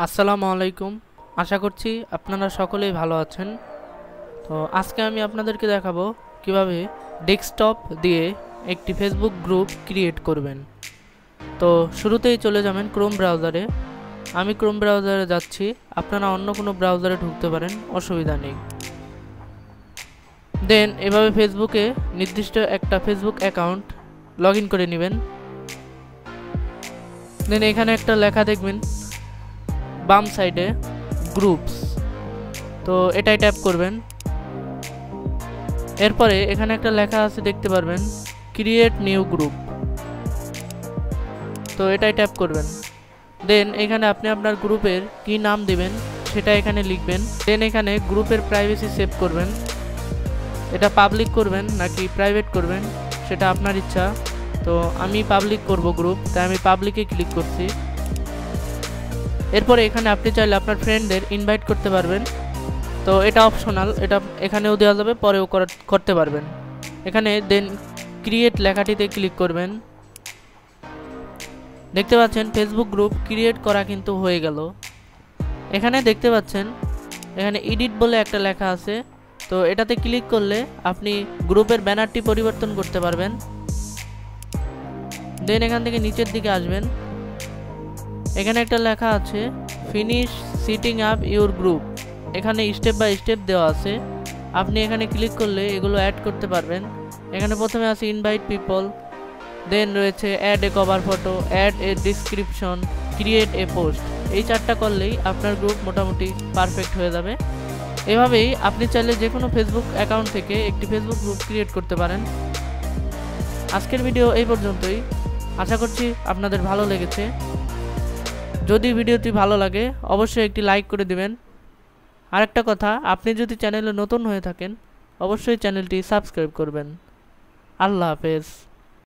আসসালামু আলাইকুম। আশা করছি আপনারা সকলেই ভালো আছেন। তো আজকে আমি আপনাদেরকে দেখাবো কিভাবে ডেস্কটপ দিয়ে একটি ফেসবুক গ্রুপ ক্রিয়েট করবেন। তো শুরুতেই চলে যাবেন ক্রোম ব্রাউজারে। আমি ক্রোম ব্রাউজারে যাচ্ছি, আপনারা অন্য কোনো ব্রাউজারে ঢুকতে পারেন, অসুবিধা নেই। দেন এভাবে ফেসবুকে নির্দিষ্ট একটা ফেসবুক অ্যাকাউন্ট লগ ইন করে নেবেন। দেন এখানে একটা লেখা দেখবেন বাম সাইডে গ্রুপস, তো এটাই ট্যাপ করবেন। এরপরে এখানে একটা লেখা আছে দেখতে পারবেন ক্রিয়েট নিউ গ্রুপ, তো এটাই ট্যাপ করবেন। দেন এখানে আপনি আপনার গ্রুপের কি নাম দিবেন সেটা এখানে লিখবেন। দেন এখানে গ্রুপের প্রাইভেসি সেভ করবেন, এটা পাবলিক করবেন নাকি প্রাইভেট করবেন সেটা আপনার ইচ্ছা। তো আমি পাবলিক করব গ্রুপ, তাই আমি পাবলিকে ক্লিক করছি। এরপরে এখানে আপনি চাইলে আপনার ফ্রেন্ডদের ইনভাইট করতে পারবেন, তো এটা অপশনাল, এটা এখানেও দেওয়া যাবে, পরেও করতে পারবেন। এখানে দেন ক্রিয়েট লেখাটিতে ক্লিক করবেন। দেখতে পাচ্ছেন ফেসবুক গ্রুপ ক্রিয়েট করা কিন্তু হয়ে গেল। এখানে দেখতে পাচ্ছেন এখানে এডিট বলে একটা লেখা আছে, তো এটাতে ক্লিক করলে আপনি গ্রুপের ব্যানারটি পরিবর্তন করতে পারবেন। দেন এখান থেকে নিচের দিকে আসবেন, এখানে একটা লেখা আছে finish setting up your group, এখানে স্টেপ বাই স্টেপ দেওয়া আছে। আপনি এখানে ক্লিক করলে এগুলো অ্যাড করতে পারবেন। এখানে প্রথমে আছে ইনভাইট পিপল, দেন রয়েছে add a cover photo, add a description, create a post. এই চারটা করলেই আপনার গ্রুপ মোটামুটি পারফেক্ট হয়ে যাবে। এভাবেই আপনি চাইলে যে কোনো ফেসবুক অ্যাকাউন্ট থেকে একটি ফেসবুক গ্রুপ ক্রিয়েট করতে পারেন। আজকের ভিডিও এই পর্যন্তই, আশা করছি আপনাদের ভালো লেগেছে। যদি ভিডিওটি ভালো লাগে অবশ্যই একটি লাইক করে দিবেন। আরেকটা কথা, আপনি যদি চ্যানেলে নতুন হয়ে থাকেন অবশ্যই চ্যানেলটি সাবস্ক্রাইব করবেন। আল্লাহ হাফেজ।